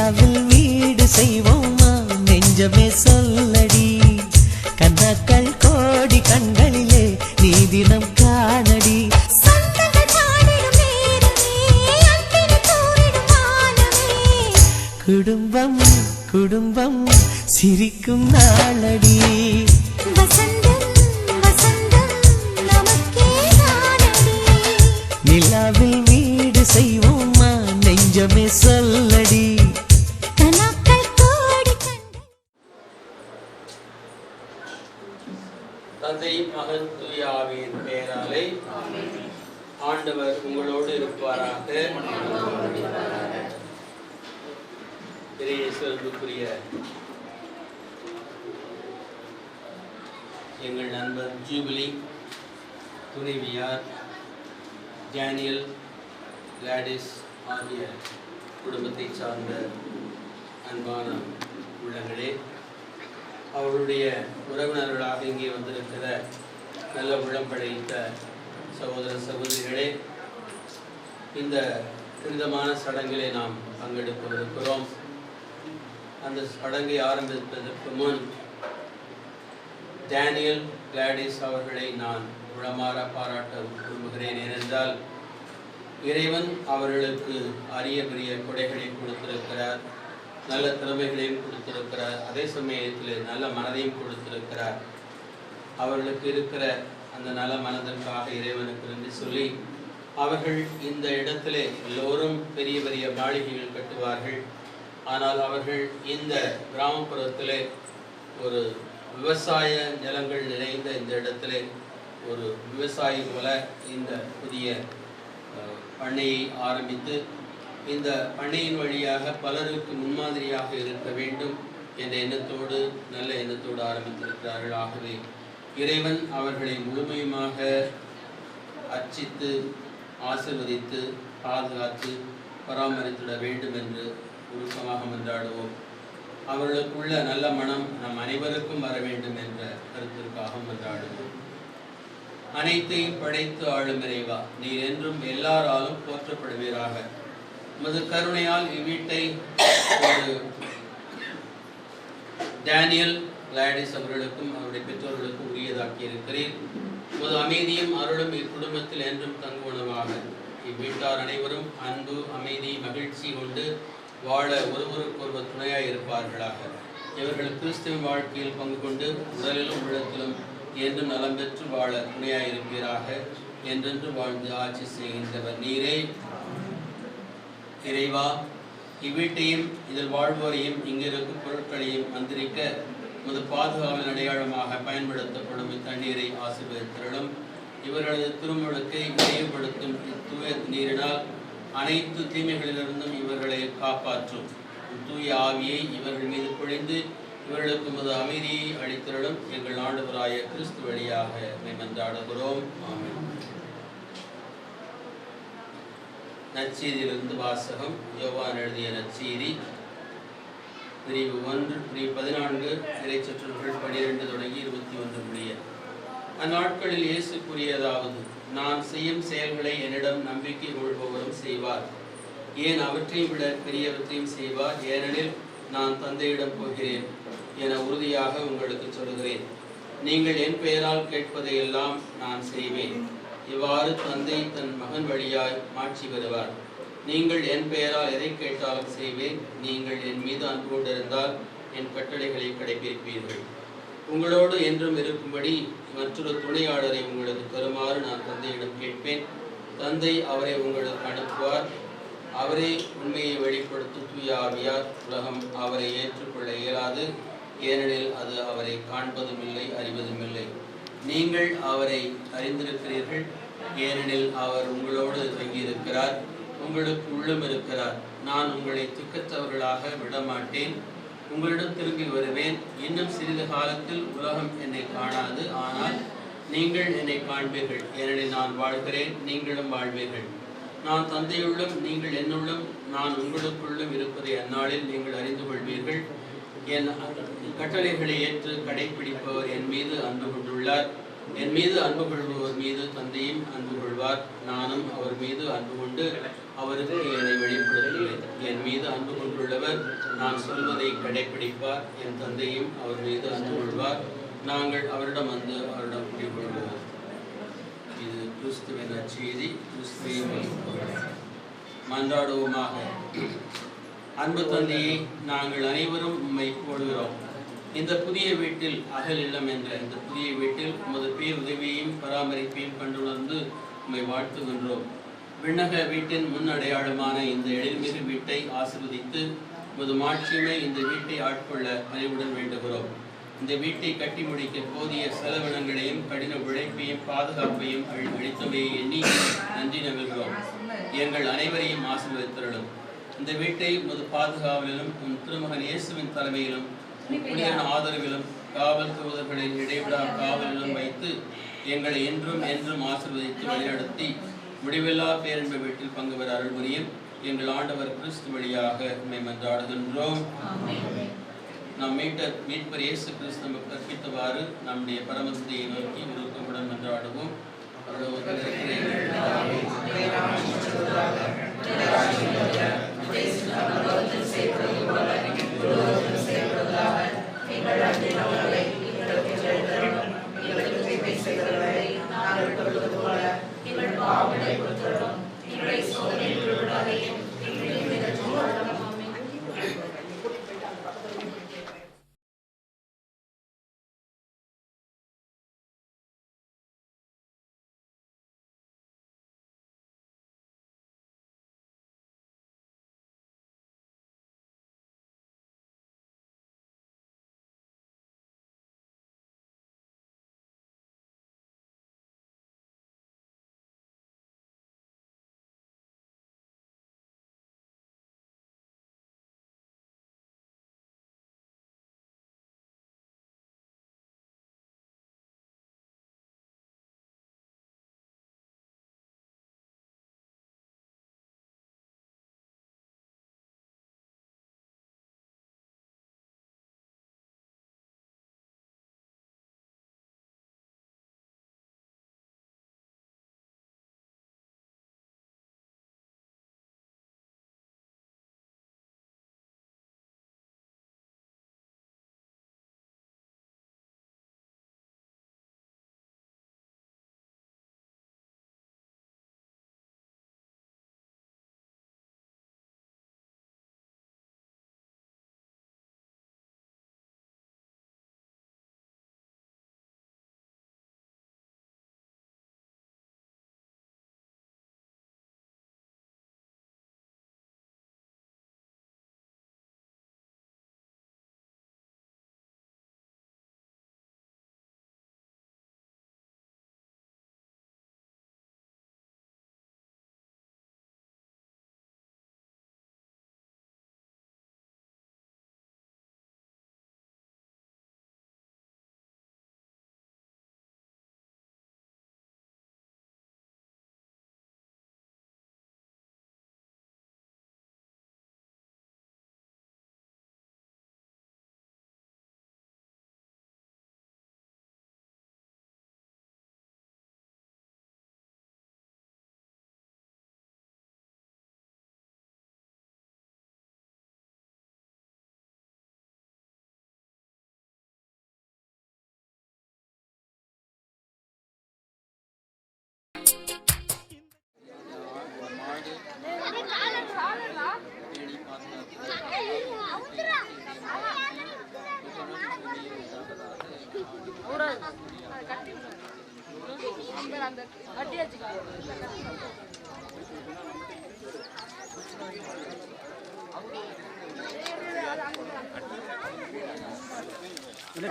நிலாவில் வீடு செய்வோமா நெஞ்சமே சொல்லடி கண்ணாக்கள் கோடி கண்களிலே நீ தினம் காணடி குடும்பம் குடும்பம் சிரிக்கும் நாளடி நிலாவில் வீடு செய்வோமா நெஞ்சமே சொல்லடி தந்தை மகன் தூய ஆவியின் பெயராலே ஆண்டவர் உங்களோடு இருப்பாராக. இறையேசுவுக்குரிய எங்கள் நண்பர் ஜூபிலி துணைவியார் டேனியல் கிளாடிஸ் ஆகிய குடும்பத்தை சார்ந்த அன்பான உள்ளங்களே, அவருடைய உறவினர்களாக இங்கே வந்திருக்கிற நல்ல உள்ளம் படைத்த சகோதர சகோதரிகளே, இந்த புனிதமான சடங்கிலே நாம் பங்கெடுக்கவிருக்கிறோம். அந்த சடங்கை ஆரம்பிப்பதற்கு முன் டேனியல் கிளாடிஸ் அவர்களை நான் உளமாற பாராட்ட விரும்புகிறேன். ஏனென்றால் இறைவன் அவர்களுக்கு அரிய பெரிய கொடைகளை கொடுத்திருக்கிறார், நல்ல திறமைகளையும் கொடுத்திருக்கிறார், அதே சமயத்தில் நல்ல மனதையும் கொடுத்திருக்கிறார். அவர்களுக்கு இருக்கிற அந்த நல்ல மனதிற்காக இறைவனுக்கு நன்றி சொல்லி, அவர்கள் இந்த இடத்திலே எல்லோரும் பெரிய பெரிய மாளிகைகள் கட்டுவார்கள். ஆனால் அவர்கள் இந்த கிராமப்புறத்திலே ஒரு விவசாய நிலங்கள் நிறைந்த இந்த இடத்திலே ஒரு விவசாயி போல இந்த புதிய பண்ணையை ஆரம்பித்து இந்த பண்ணையின் வழியாக பலருக்கு முன்மாதிரியாக இருக்க வேண்டும் என்ற எண்ணத்தோடு நல்ல எண்ணத்தோடு ஆரம்பித்திருக்கிறார்கள். ஆகவே இறைவன் அவர்களை முழுமையுமாக அர்ச்சித்து ஆசீர்வதித்து பாதுகாத்து பராமரித்திட வேண்டும் என்று உருக்கமாக மன்றாடுவோம். அவர்களுக்குள்ள நல்ல மனம் நம் அனைவருக்கும் வர வேண்டும் என்ற கருத்திற்காக மன்றாடுவோம். அனைத்தையும் படைத்து ஆளும் இறைவா, நீர் என்றும் எல்லாராலும் போற்றப்படுவீராக. உமது கருணையால் இவ்வீட்டை ஒரு டேனியல் கிளாடிஸ் அவர்களுக்கும் அவருடைய பெற்றோர்களுக்கும் உரியதாக்கி இருக்கிறேன். உமது அமைதியும் அருளும் இக்குடும்பத்தில் என்றும் தங்குவனமாக. இவ்வீட்டார் அனைவரும் அன்பு, அமைதி, மகிழ்ச்சி கொண்டு வாழ ஒருவருக்கொருவர் துணையாய் இருப்பார்களாக. இவர்கள் கிறிஸ்துவின் வாழ்க்கையில் பங்கு கொண்டு உடலிலும் உள்ளத்திலும் என்றும் நலம் பெற்று வாழ துணையாய் இருப்பீராக. என்றென்று வாழ்ந்து ஆட்சி செய்கின்றவர் நீரே. இறைவா, இவ்வீட்டையும் இதில் வாழ்வோரையும் இங்கிருக்கும் பொருட்களையும் மந்திரிக்க உமது பாதுகாவலின் அடையாளமாக பயன்படுத்தப்படும் இத்தண்ணீரை ஆசீர்வதித்தருளும். இவர்களது திருமுழுக்கை நினைவுபடுத்தும் தூய நீரினால் அனைத்து தீமைகளிலிருந்தும் இவர்களை காப்பாற்றும். தூய ஆவியை இவர்கள் மீது பொழிந்து இவர்களுக்கு உமது அமைதியை அளித்தருளும். எங்கள் ஆண்டவராய கிறிஸ்து வழியாக மன்றாடுகிறோம். ஆமென். நற்செய்தியிலிருந்து வாசகம். யோவான் எழுதிய நற்செய்தி பிரிவு 1 பிரிவு 14 இறைச்சொற்றல்கள் 12 தொடங்கி 21 முடிய. அந்நாட்களில் இயேசு கூறியதாவது: நான் செய்யும் செயல்களை என்னிடம் நம்பிக்கை கொள்பவரும் செய்வார். ஏன் அவற்றையும் விட பெரியவற்றையும் செய்வார். ஏனெனில் நான் தந்தையிடம் போகிறேன் என உறுதியாக உங்களுக்கு சொல்கிறேன். நீங்கள் என் பெயரால் கேட்பதையெல்லாம் நான் செய்வேன். இவ்வாறு தந்தை தன் மகன் வழியாய் மாட்சி பெறுவார். நீங்கள் என் பெயரால் எதை கேட்டாலும் செய்வேன். நீங்கள் என் மீது அன்பு கொண்டிருந்தால் என் கட்டளைகளை கடைபிடிப்பீர்கள். உங்களோடு என்றும் இருக்கும்படி மற்றொரு துணையாளரை உங்களுக்கு தருமாறு நான் தந்தையிடம் கேட்பேன். தந்தை அவரை உங்களுக்கு அனுப்புவார். அவரே உண்மையை வெளிப்படுத்தும் தூய ஆவியார். உலகம் அவரை ஏற்றுக்கொள்ள இயலாது, ஏனெனில் அது அவரை காண்பதும் இல்லை, அறிவதும் இல்லை. நீங்கள் அவரை அறிந்திருக்கிறீர்கள், ஏனெனில் அவர் உங்களோடு தங்கியிருக்கிறார், உங்களுக்கு உள்ளம் இருக்கிறார். நான் உங்களை திக்கற்றவர்களாக விடமாட்டேன், உங்களிடம் திரும்பி வருவேன். இன்னும் சிறிது காலத்தில் உலகம் என்னை காணாது, ஆனால் நீங்கள் என்னை காண்பீர்கள். ஏனெனில் நான் வாழ்கிறேன், நீங்களும் வாழ்வீர்கள். நான் தந்தையுள்ளும் நீங்கள் என்னுள்ளும் நான் உங்களுக்குள்ளும் இருப்பதை அந்நாளில் நீங்கள் அறிந்து கொள்வீர்கள். என் கட்டளைகளை ஏற்று கடைப்பிடிப்பவர் என் மீது அன்பு கொண்டுள்ளார். என் மீது அன்பு கொள்பவர் மீது தந்தையும் அன்பு கொள்வார். நானும் அவர் மீது அன்பு கொண்டு அவருக்கு என்னை வெளிப்படுத்துவேன். என் மீது அன்பு கொண்டுள்ளவர் நான் சொல்வதை கடைப்பிடிப்பார். என் தந்தையும் அவர் மீது அன்பு கொள்வார். நாங்கள் அவரிடம் வந்து அவரிடம் குடிகொள்வோம். இது கிறிஸ்துவின் நற்செய்தி. கிறிஸ்துவின் மன்றாடுவோமாக. அன்பு தந்தையை, நாங்கள் அனைவரும் உம்மை போடுகிறோம். இந்த புதிய வீட்டில், அகல் இல்லம் என்ற இந்த புதிய வீட்டில் உமது பேர் உதவியையும் பராமரிப்பையும் கண்டுணர்ந்து உம்மை வாழ்த்துகின்றோம். விண்ணக வீட்டின் முன் அடையாளமான இந்த எழில்மிகு வீட்டை ஆசீர்வதித்து உமது மாட்சிமை இந்த வீட்டை ஆட்கொள்ள பணிவுடன் வேண்டுகிறோம். இந்த வீட்டை கட்டி முடிக்க போதிய செலவினங்களையும் கடின உழைப்பையும் பாதுகாப்பையும் அளித்தமையை எண்ணி நன்றி நல்கிறோம். எங்கள் அனைவரையும் ஆசீர்வதித்தருளும். இந்த வீட்டை உமது பாதுகாவலிலும் உன் திருமகன் இயேசுவின் தலைமையிலும் புனிதன ஆதரவிலும் காவல் தூதர்களின் இடைவிடா காவலிலும் வைத்து எங்களை என்றும் என்றும் ஆசீர்வதித்து வழிநடத்தி முடிவில்லா பேரன்பு வீட்டில் பங்கு பெற அருள் புரியும். எங்கள் ஆண்டவர் கிறிஸ்து வழியாக உம்மை மன்றாடுகின்றோம். நாம் மீட்பர் இயேசு கிறிஸ்து நமக்கு கற்பித்தவாறு நம்முடைய பரமத்தையை நோக்கி உருக்கமுடன் மன்றாடுவோம்.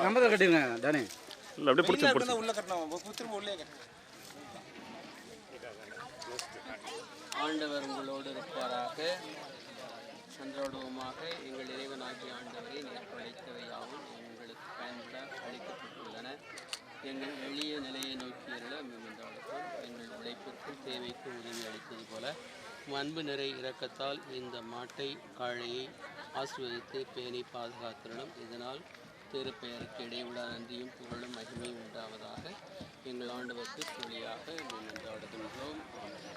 கம்பத்தை கட்டிடுங்க தானே. இல்லை அப்படியே பிடிச்சி உள்ள கட்டணும், திரும்ப உள்ளே கட்டணும். ஆண்டவர் உங்களோடு இருப்பாராக. சந்திரோடவுமாக. எங்கள் இறைவனாகிய ஆண்டவரை நேற்று அளித்தவையாவும் எங்களுக்கு பயன்பட அளிக்கப்பட்டுள்ளன. எங்கள் எளிய நிலையை நோக்கியருள மிகுந்தாலும் எங்கள் உழைப்பிற்கும் தேவைக்கும் உதவி அளித்தது போல அன்பு நிறை இரக்கத்தால் இந்த மாட்டை காளையை ஆசீர்வதித்து பேணி பாதுகாத்திருளும். இதனால் திருப்பெயருக்கு இடைவிடா நன்றியும் புகழும் மகிமையும் உண்டாவதாக. எங்கள் ஆண்டவர் கிறிஸ்து வழியாக மன்றாடுகின்றோம். ஆமென்.